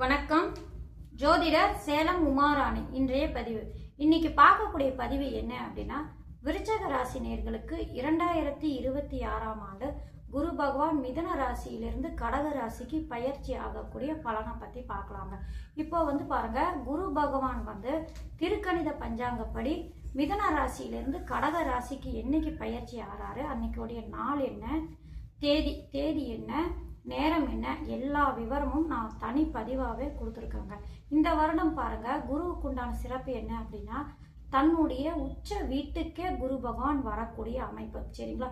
வணக்கம். ஜோதிடர் சேலம் உமாராணி. இன்றைய பதிவு இன்னைக்கு பார்க்கக்கூடிய பதிவு என்ன அப்படின்னா, விருச்சக ராசி நேயர்களுக்கு 2026ஆம் ஆண்டு குரு பகவான் மிதுன ராசியிலிருந்து கடக ராசிக்கு பயிற்சி ஆகக்கூடிய பலனை பத்தி பார்க்கலாங்க. இப்போ பாருங்க, குரு பகவான் திருக்கணித பஞ்சாங்கப்படி மிதுன ராசியிலிருந்து கடக ராசிக்கு என்னைக்கு பயிற்சி ஆறாரு, அன்னைக்குடைய நாள் என்ன, தேதி என்ன, நேரம் என்ன, எல்லா விவரமும் நான் தனி பதிவாகவே கொடுத்துருக்கேங்க. இந்த வருடம் பாருங்க, குருவுக்கு உண்டான சிறப்பு என்ன அப்படின்னா, தன்னுடைய உச்ச வீட்டுக்கே குரு பகவான் வரக்கூடிய அமைப்பு. சரிங்களா?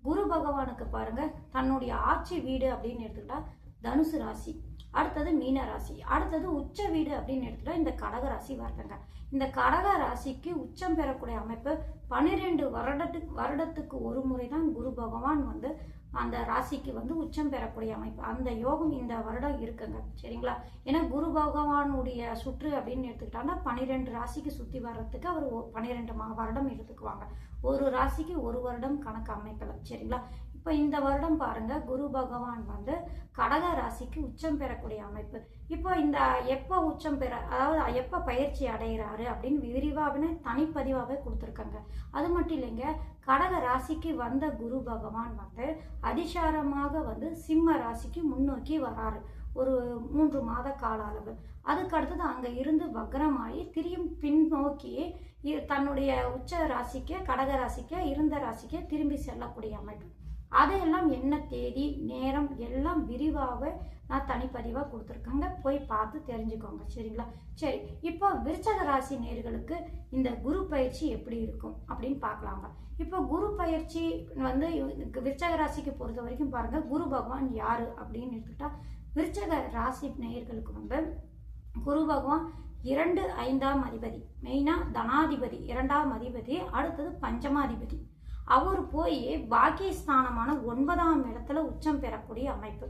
குரு பகவானுக்கு பாருங்க, தன்னுடைய ஆட்சி வீடு அப்படின்னு எடுத்துக்கிட்டா தனுசு ராசி, அடுத்தது மீன ராசி, அடுத்தது உச்ச வீடு அப்படின்னு எடுத்துக்கிட்டா இந்த கடக ராசி வருதுங்க. இந்த கடக ராசிக்கு உச்சம் பெறக்கூடிய அமைப்பு 12 வருடத்துக்கு ஒரு முறை தான் குரு பகவான் அந்த ராசிக்கு உச்சம் பெறக்கூடிய அமைப்பு. அந்த யோகம் இந்த வருடம் இருக்குங்க. சரிங்களா? ஏன்னா குரு பகவானுடைய சுற்று அப்படின்னு எடுத்துக்கிட்டாங்கன்னா 12 ராசிக்கு சுத்தி வர்றதுக்கு அவர் 12 வருடம் எடுத்துக்குவாங்க. ஒரு ராசிக்கு ஒரு வருடம் கணக்கு அமைக்கல. சரிங்களா? இப்போ இந்த வருடம் பாருங்க, குரு பகவான் கடக ராசிக்கு உச்சம் பெறக்கூடிய அமைப்பு. இப்போ இந்த எப்போ உச்சம் பெற, அதாவது எப்போ பயிற்சி அடைகிறாரு அப்படின்னு விரிவாகவே தனிப்பதிவாகவே கொடுத்துருக்காங்க. அது மட்டும் இல்லைங்க, கடக ராசிக்கு வந்த குரு பகவான் அதிசாரமாக சிம்ம ராசிக்கு முன்னோக்கி வராரு ஒரு 3 மாத கால அளவு. அதுக்கு அடுத்தது அங்க இருந்து வக்ரமாயி திரியும் பின்னோக்கி தன்னுடைய உச்ச ராசிக்கு கடக ராசிக்கு இருந்த ராசிக்கு திரும்பி செல்லக்கூடிய அமைப்பு. அதையெல்லாம் என்ன தேதி நேரம் எல்லாம் விரிவாக நான் தனிப்பதிவாக கொடுத்துருக்கேங்க, போய் பார்த்து தெரிஞ்சுக்கோங்க. சரிங்களா? சரி, இப்போ விருச்சக ராசி நேயர்களுக்கு இந்த குரு பயிற்சி எப்படி இருக்கும் அப்படின்னு பார்க்கலாங்க. இப்போ குரு பயிற்சி விருச்சக ராசிக்கு பொறுத்த வரைக்கும் பாருங்க, குரு பகவான் யாரு அப்படின்னு எடுத்துக்கிட்டா, விருச்சக ராசி நேயர்களுக்கு குரு பகவான் 2 5ஆம் அதிபதி, மெயினா தனாதிபதி, 2ஆம் அதிபதி, அடுத்தது பஞ்சமாதிபதி. அவர் போய் பாக்கியஸ்தானமான 9ஆம் இடத்துல உச்சம் பெறக்கூடிய அமைப்பு.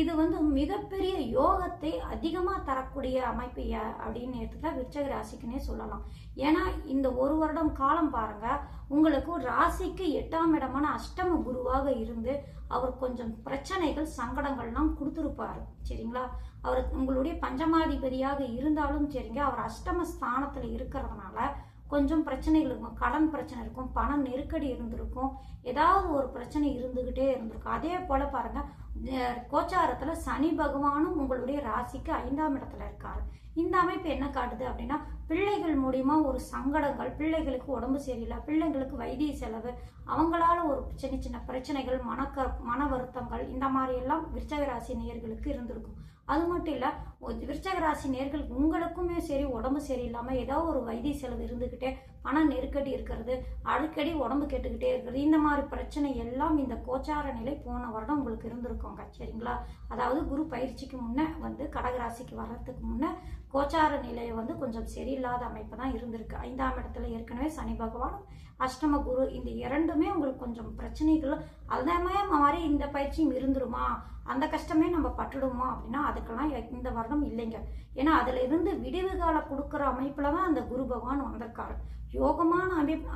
இது மிகப்பெரிய யோகத்தை அதிகமா தரக்கூடிய அமைப்பு அப்படின்னு எடுத்துக்கிட்டா விருச்சக ராசிக்குன்னே சொல்லலாம். ஏன்னா இந்த ஒரு வருடம் காலம் பாருங்க, உங்களுக்கு ராசிக்கு 8ஆம் இடமான அஷ்டம குருவாக இருந்து அவர் கொஞ்சம் பிரச்சனைகள் சங்கடங்கள்லாம் கொடுத்துருப்பாரு. சரிங்களா? அவர் உங்களுடைய பஞ்சமாதிபதியாக இருந்தாலும் சரிங்க, அவர் அஷ்டம ஸ்தானத்துல இருக்கிறதுனால கொஞ்சம் பிரச்சனைகள் இருக்கும். கடன் பிரச்சனை இருக்கும், பண நெருக்கடி இருந்திருக்கும், ஏதாவது ஒரு பிரச்சனை இருந்துகிட்டே இருந்திருக்கும். அதே போல பாருங்க, கோச்சாரத்துல சனி பகவானும் உங்களுடைய ராசிக்கு 5ஆம் இடத்துல இருக்காரு. இந்த அமைப்பு என்ன காட்டுது அப்படின்னா, பிள்ளைகள் மூலியமா ஒரு சங்கடங்கள், பிள்ளைகளுக்கு உடம்பு சரியில்லை, பிள்ளைங்களுக்கு வைத்திய செலவு, அவங்களால ஒரு சின்ன சின்ன பிரச்சனைகள், மன வருத்தங்கள், இந்த மாதிரி எல்லாம் விருச்சக ராசி நேயர்களுக்கு இருந்திருக்கும். அது மட்டும் இல்ல, விருச்சக ராசி நேயர்கள் உங்களுக்குமே சரி உடம்பு சரியில்லாம ஏதோ ஒரு வைத்திய செலவு இருந்துகிட்டே, பண நெருக்கடி இருக்கிறது, அடிக்கடி உடம்பு கெட்டுக்கிட்டே இருக்கிறது, இந்த மாதிரி பிரச்சனை எல்லாம் இந்த கோச்சார நிலை போன வருடம் உங்களுக்கு இருந்திருக்கோங்க. சரிங்களா? அதாவது குரு பயிற்சிக்கு முன்ன கடகராசிக்கு வர்றதுக்கு முன்ன கோச்சார நிலையை கொஞ்சம் சரியில்லாத அமைப்பு தான் இருந்திருக்கு. 5ஆம் இடத்துல ஏற்கனவே சனி பகவான், அஷ்டம குரு, இந்த இரண்டுமே உங்களுக்கு கொஞ்சம் பிரச்சனைகள். அதே மாதிரி இந்த பயிற்சியும் இருந்துருமா, அந்த கஷ்டமே நம்ம பட்டுடுமா அப்படின்னா அதுக்கெல்லாம் இந்த வருடம் இல்லைங்க. ஏன்னா அதுல இருந்து விடிவு கால கொடுக்குற அமைப்புல தான் அந்த குரு பகவான் வந்திருக்காரு. யோகமான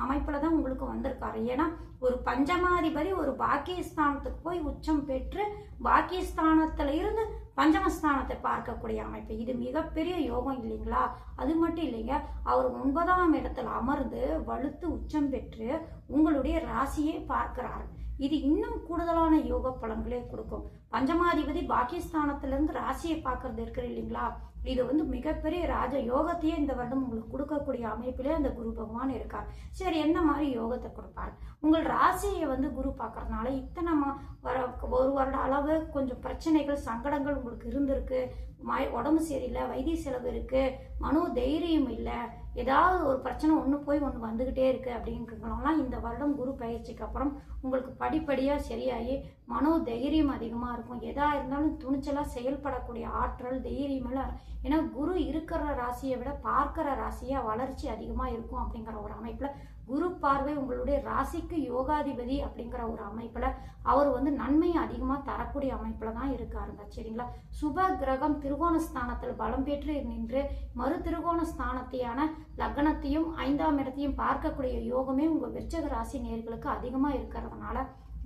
அமைப்புல தான் உங்களுக்கு வந்திருக்காரு. ஏன்னா ஒரு பஞ்சமாதிபதி ஒரு பாக்கியஸ்தானத்துக்கு போய் உச்சம் பெற்று பாக்கியஸ்தானத்துல இருந்து பஞ்சமஸ்தானத்தை பார்க்கக்கூடிய அமைப்பு, இது மிகப்பெரிய யோகம் இல்லைங்களா? அது மட்டும் இல்லைங்க, அவர் 9ஆம் இடத்துல அமர்ந்து வலுத்து உச்சம் பெற்று உங்களுடைய ராசியை பார்க்கிறாரு. இது இன்னும் கூடுதலான யோக பலன்களே கொடுக்கும். பஞ்சமாதிபதி பாக்கியஸ்தானத்திலிருந்து ராசியை பார்க்கறது இருக்கிற இல்லைங்களா, இது மிகப்பெரிய ராஜ யோகத்தையே இந்த வருடம் உங்களுக்கு கொடுக்கக்கூடிய அமைப்பிலே அந்த குரு பகவான் இருக்கார். சரி, என்ன மாதிரி யோகத்தை கொடுப்பார்? உங்கள் ராசியை குரு பார்க்கறதுனால இத்தனை ஒரு வருட அளவு கொஞ்சம் பிரச்சனைகள் சங்கடங்கள் உங்களுக்கு இருந்திருக்கு, உடம்பு சரியில்லை, வைத்திய செலவு இருக்கு, மனோ தைரியம் இல்லை, ஏதாவது ஒரு பிரச்சனை ஒன்று போய் ஒன்று வந்துகிட்டே இருக்கு அப்படிங்கிறவங்களாம் இந்த வருடம் குரு பயிற்சிக்கு அப்புறம் உங்களுக்கு படிப்படியாக சரியாகி மனோ தைரியம் அதிகமாக இருக்கும். எதா இருந்தாலும் துணிச்சலாக செயல்படக்கூடிய ஆற்றல், தைரியம் எல்லாம். ஏன்னா குரு இருக்கிற ராசியை விட பார்க்கிற ராசியை வளர்ச்சி அதிகமாக இருக்கும் அப்படிங்கிற ஒரு அமைப்பில் குரு பார்வை உங்களுடைய ராசிக்கு யோகாதிபதி அப்படிங்கிற ஒரு அமைப்புல அவர் நன்மையை அதிகமா தரக்கூடிய அமைப்புல தான் இருக்காருங்க. சரிங்களா? சுப கிரகம் திருகோண ஸ்தானத்தில் பலம் பெற்று நின்று மறு திருகோண ஸ்தானத்தையான லக்னத்தையும் 5ஆம் இடத்தையும் பார்க்கக்கூடிய யோகமே உங்க விருச்சக ராசி நேயர்களுக்கு அதிகமா இருக்கிறதுனால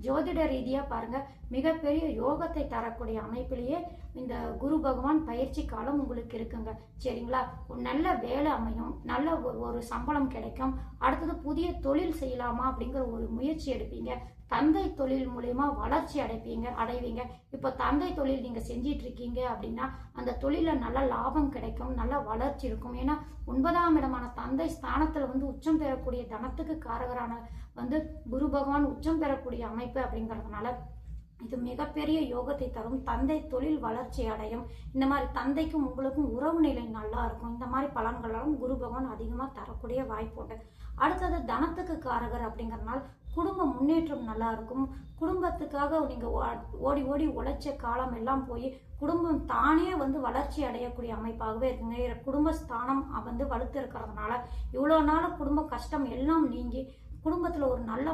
ஜோதிட ரீதியாக பாருங்க மிகப்பெரிய யோகத்தை தரக்கூடிய அமைப்பிலேயே இந்த குரு பகவான் பயிற்சி காலம் உங்களுக்கு இருக்குங்க. சரிங்களா? ஒரு நல்ல வேலை அமையும், நல்ல ஒரு சம்பளம் கிடைக்கும். அடுத்தது புதிய தொழில் செய்யலாமா அப்படிங்கிற ஒரு முயற்சி எடுப்பீங்க. தந்தை தொழில் மூலயமா வளர்ச்சி அடைவீங்க. இப்போ தந்தை தொழில் நீங்க செஞ்சிட்டு இருக்கீங்க அப்படின்னா அந்த தொழில நல்ல லாபம் கிடைக்கும், நல்ல வளர்ச்சி இருக்கும். ஏன்னா 9ஆம் இடமான தந்தை ஸ்தானத்துல உச்சம் பெறக்கூடிய தனத்துக்கு காரகரான குரு பகவான் உச்சம் பெறக்கூடிய அமைப்பு அப்படிங்கிறதுனால இது மிகப்பெரிய யோகத்தை தரும். தந்தை தொழில் வளர்ச்சி அடையும். இந்த மாதிரி தந்தைக்கும் உங்களுக்கும் உறவு நிலை நல்லா இருக்கும். இந்த மாதிரி பலன்களாலும் குரு பகவான் அதிகமா தரக்கூடிய வாய்ப்பு உண்டு. அடுத்தது தனத்துக்கு காரகர் அப்படிங்கறதுனால குடும்ப முன்னேற்றம் நல்லா இருக்கும். குடும்பத்துக்காக நீங்க ஓடி ஓடி உழைச்ச காலம் எல்லாம் போய் குடும்பம் தானே வளர்ச்சி அடையக்கூடிய அமைப்பாகவே இருக்குங்க. குடும்பஸ்தானம் வலுத்து இருக்கிறதுனால இவ்வளவு நாள் குடும்ப கஷ்டம் எல்லாம் நீங்கி குடும்பத்துல ஒரு நல்ல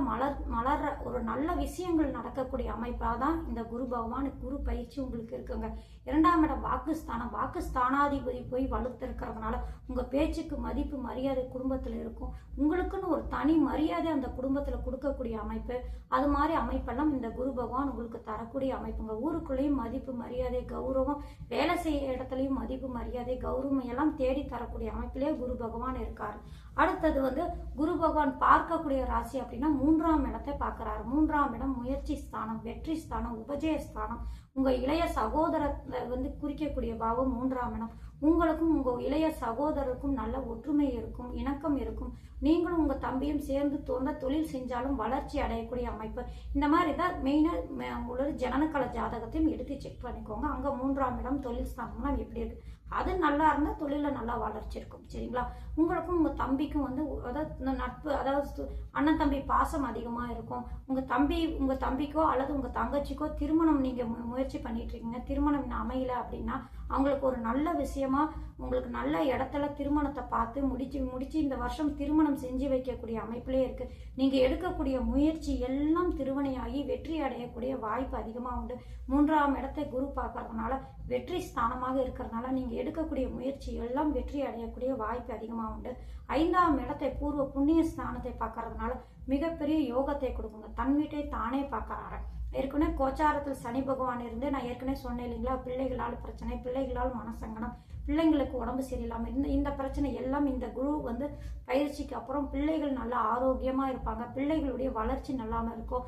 மலர்ற ஒரு நல்ல விஷயங்கள் நடக்கக்கூடிய அமைப்பாக தான் இந்த குரு பகவான் குரு பயிற்சி உங்களுக்கு இருக்குங்க. 2ஆம் இடம் வாக்குஸ்தானம். வாக்குஸ்தானாதிபதி போய் வலுத்து இருக்கிறதுனால உங்க பேச்சுக்கு மதிப்பு மரியாதை குடும்பத்துல இருக்கும். உங்களுக்குன்னு ஒரு தனி மரியாதை அந்த குடும்பத்துல கொடுக்கக்கூடிய அமைப்பு, அது மாதிரி அமைப்பெல்லாம் இந்த குரு பகவான் உங்களுக்கு தரக்கூடிய அமைப்புங்க. ஊருக்குள்ளேயும் மதிப்பு மரியாதை கௌரவம், வேலை செய்ய இடத்துலயும் மதிப்பு மரியாதை கௌரவம் எல்லாம் தேடி தரக்கூடிய அமைப்பிலே குரு பகவான் இருக்காரு. அடுத்தது குரு பகவான் பார்க்கக்கூடிய ராசி அப்படின்னா 3ஆம் இடத்தை பார்க்கிறாரு. 3ஆம் இடம் முயற்சி ஸ்தானம், வெற்றி ஸ்தானம், உபஜய ஸ்தானம். உங்க இளைய சகோதரத்தை குறிக்கக்கூடிய பாவம் 3ஆம் இடம். உங்களுக்கும் உங்க இளைய சகோதரருக்கும் நல்ல ஒற்றுமை இருக்கும், இணக்கம் இருக்கும். நீங்களும் உங்க தம்பியும் சேர்ந்து தொழில் செஞ்சாலும் வளர்ச்சி அடையக்கூடிய அமைப்பு. இந்த மாதிரி தான் மெயினா உங்களோட ஜனனகால ஜாதகத்தையும் எடுத்து செக் பண்ணிக்கோங்க. அங்க 3ஆம் இடம் தொழில் ஸ்தானம்லாம் எப்படி இருக்கு, அது நல்லா இருந்தா தொழில நல்லா வளர்ச்சி இருக்கும். சரிங்களா? உங்களுக்கும் உங்க தம்பிக்கும் அதாவது நட்பு, அதாவது அண்ணன் தம்பி பாசம் அதிகமா இருக்கும். உங்க தம்பிக்கோ அல்லது உங்க தங்கச்சிக்கோ திருமணம் நீங்க முயற்சி பண்ணிட்டு இருக்கீங்க, திருமணம் அமையல அப்படின்னா அவங்களுக்கு ஒரு நல்ல விஷயமா உங்களுக்கு நல்ல இடத்துல திருமணத்தை பார்த்து முடிச்சு இந்த வருஷம் திருமணம் செஞ்சு வைக்கக்கூடிய அமைப்பிலே இருக்கு. நீங்க எடுக்கக்கூடிய முயற்சி எல்லாம் திருவனையாகி வெற்றி அடையக்கூடிய வாய்ப்பு அதிகமா உண்டு. 3ஆம் இடத்தை குரு பார்க்கறதுனால வெற்றி ஸ்தானமாக இருக்கிறதுனால நீங்க எடுக்கக்கூடிய முயற்சி எல்லாம் வெற்றி அடையக்கூடிய வாய்ப்பு அதிகமா உண்டு. 5ஆம் இடத்தை பூர்வ புண்ணிய ஸ்தானத்தை பார்க்கறதுனால மிகப்பெரிய யோகத்தை கொடுக்குங்க. தன் வீட்டை தானே பார்க்கறாரு. ஏற்கனவே கோச்சாரத்தில் சனி பகவான் இருந்து நான் ஏற்கனவே சொன்னேன் இல்லைங்களா, பிள்ளைகளால் பிரச்சனை, பிள்ளைகளால் மனசங்கடம், பிள்ளைங்களுக்கு உடம்பு சரியில்லாம இந்த பிரச்சனை எல்லாம் இந்த குரு பயிற்சிக்கு அப்புறம் பிள்ளைகள் நல்லா ஆரோக்கியமா இருப்பாங்க. பிள்ளைகளுடைய வளர்ச்சி நல்லாம இருக்கும்.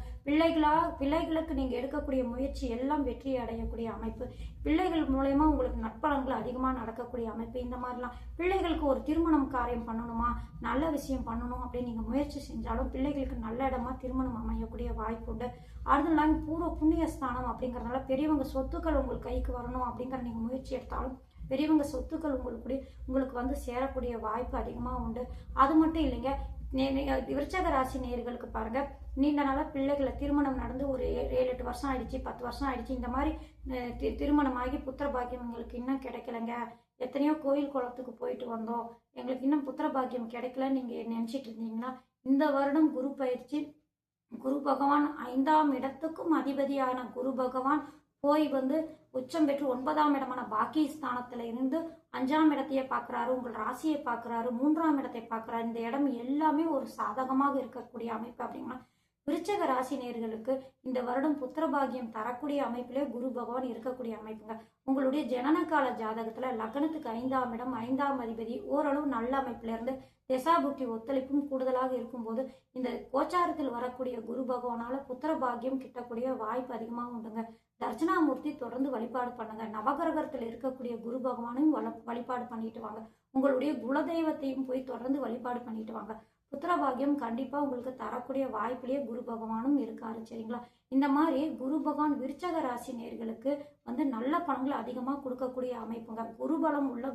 பிள்ளைகளுக்கு நீங்க எடுக்கக்கூடிய முயற்சி எல்லாம் வெற்றி அடையக்கூடிய அமைப்பு. பிள்ளைகள் மூலயமா உங்களுக்கு நற்பலன்கள் அதிகமா நடக்கக்கூடிய அமைப்பு. இந்த மாதிரிலாம் பிள்ளைகளுக்கு ஒரு திருமணம் காரியம் பண்ணணுமா, நல்ல விஷயம் பண்ணணும் அப்படின்னு நீங்க முயற்சி செஞ்சாலும் பிள்ளைகளுக்கு நல்ல இடமா திருமணம் அமையக்கூடிய வாய்ப்பு உண்டு. அடுத்து பூர்வ புண்ணிய ஸ்தானம் அப்படிங்கறதுனால பெரியவங்க சொத்துக்கள் உங்களுக்கு கைக்கு வரணும் அப்படிங்கிற நீங்க முயற்சி எடுத்தாலும் பெரியவங்க சொத்துக்கள் உங்களுக்கு சேரக்கூடிய வாய்ப்பு அதிகமா உண்டு. அது மட்டும் இல்லைங்க, விருச்சக ராசி நேயர்களுக்கு பாருங்க, நீண்ட நாளா பிள்ளைகளை திருமணம் நடந்து ஒரு 7-8 வருஷம் ஆயிடுச்சு, 10 வருஷம் ஆயிடுச்சு. இந்த மாதிரி திருமணமாகி புத்திர பாக்கியம் எங்களுக்கு இன்னும் கிடைக்கலங்க, எத்தனையோ கோயில் குளத்துக்கு போயிட்டு வந்தோம், எங்களுக்கு இன்னும் புத்திர பாக்கியம் கிடைக்கலன்னு நீங்க நினைச்சிட்டு இருந்தீங்கன்னா இந்த வருடம் குரு பயிற்சி குரு பகவான் 5ஆம் இடத்துக்கும் அதிபதியான குரு பகவான் போய் உச்சம் பெற்று 9ஆம் இடமான பாக்கி ஸ்தானத்துல இருந்து 5ஆம் இடத்தையே பார்க்கிறாரு, உங்கள் ராசியை பார்க்கிறாரு, 3ஆம் இடத்தை பார்க்கிறாரு. இந்த இடம் எல்லாமே ஒரு சாதகமாக இருக்கக்கூடிய அமைப்பு. அப்படின்னா விருச்சக ராசி நேயர்களுக்கு இந்த வருடம் புத்திர பாக்கியம் தரக்கூடிய அமைப்பிலே குரு பகவான் இருக்கக்கூடிய அமைப்புங்க. உங்களுடைய ஜனனகால ஜாதகத்துல லக்னத்துக்கு 5ஆம் இடம், 5ஆம் அதிபதி ஓரளவு நல்ல அமைப்புல இருந்து திசாபுக்தி ஒத்துழைப்பும் கூடுதலாக இருக்கும்போது இந்த கோச்சாரத்தில் வரக்கூடிய குரு பகவானால புத்திர பாக்கியம் கிட்டக்கூடிய வாய்ப்பு அதிகமாக உண்டுங்க. தர்ச்சனாமூர்த்தி தொடர்ந்து வழிபாடு பண்ணுங்க. நவகிரகத்தில் இருக்கக்கூடிய குரு பகவானையும் வழிபாடு பண்ணிட்டு வாங்க. உங்களுடைய குலதெய்வத்தையும் போய் தொடர்ந்து வழிபாடு பண்ணிட்டு வாங்க. புத்திர பாக்கியம் கண்டிப்பா உங்களுக்கு தரக்கூடிய வாய்ப்பிலேயே குரு பகவானும் இருக்காரு. சரிங்களா? இந்த மாதிரி குரு பகவான் விருச்சக ராசி நேயர்களுக்கு நல்ல பலன்களை அதிகமா கொடுக்கக்கூடிய அமைப்புங்க. குருபலம் உள்ள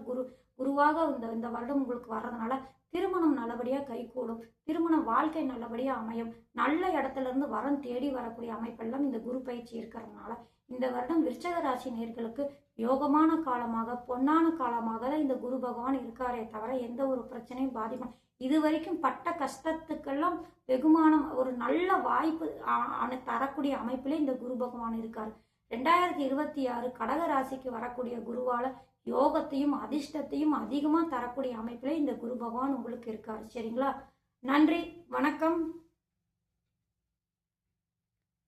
குருவாக இந்த வருடம் உங்களுக்கு வர்றதுனால திருமணம் நல்லபடியா கைகூடும், திருமண வாழ்க்கை நல்லபடியா அமையும், நல்ல இடத்துல இருந்து வரன் தேடி வரக்கூடிய அமைப்பெல்லாம் இந்த குரு பயிற்சி இருக்கிறதுனால இந்த வருடம் விருச்சக ராசி நேயர்களுக்கு யோகமான காலமாக பொன்னான காலமாக தான் இந்த குரு பகவான் இருக்காரே தவிர எந்த ஒரு பிரச்சனையும் பாதிக்கும். இது வரைக்கும் பட்ட கஷ்டத்துக்கெல்லாம் வெகுமானம் ஒரு நல்ல வாய்ப்பு தரக்கூடிய அமைப்பிலே இந்த குரு பகவான் இருக்காரு. 2026 கடக ராசிக்கு வரக்கூடிய குருவால யோகத்தையும் அதிர்ஷ்டத்தையும் அதிகமா தரக்கூடிய அமைப்பிலே இந்த குரு பகவான் உங்களுக்கு இருக்காரு. சரிங்களா? நன்றி, வணக்கம்.